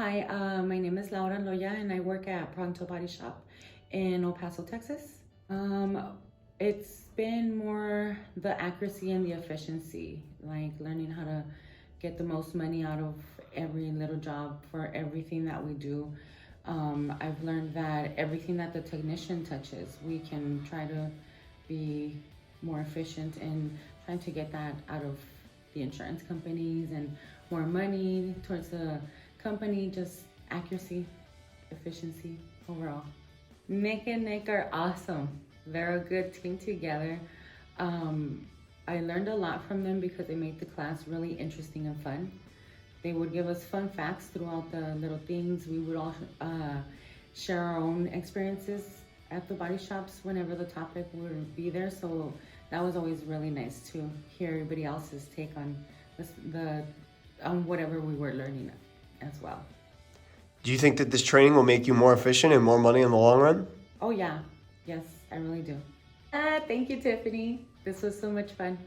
Hi, my name is Loya and I work at Pronto Body Shop in El Paso, Texas. It's been more the accuracy and the efficiency, like learning how to get the most money out of every little job for everything that we do. I've learned that everything that the technician touches, we can try to be more efficient in trying to get that out of the insurance companies and more money towards the company, just accuracy, efficiency overall. Nick and Nick are awesome. They're a good team together. I learned a lot from them because they made the class really interesting and fun. They would give us fun facts throughout the little things. We would all share our own experiences at the body shops whenever the topic would be there. So that was always really nice to hear everybody else's take on on whatever we were learning as well. Do you think that this training will make you more efficient and more money in the long run? Oh yeah, yes, I really do. Thank you, Tiffany. This was so much fun.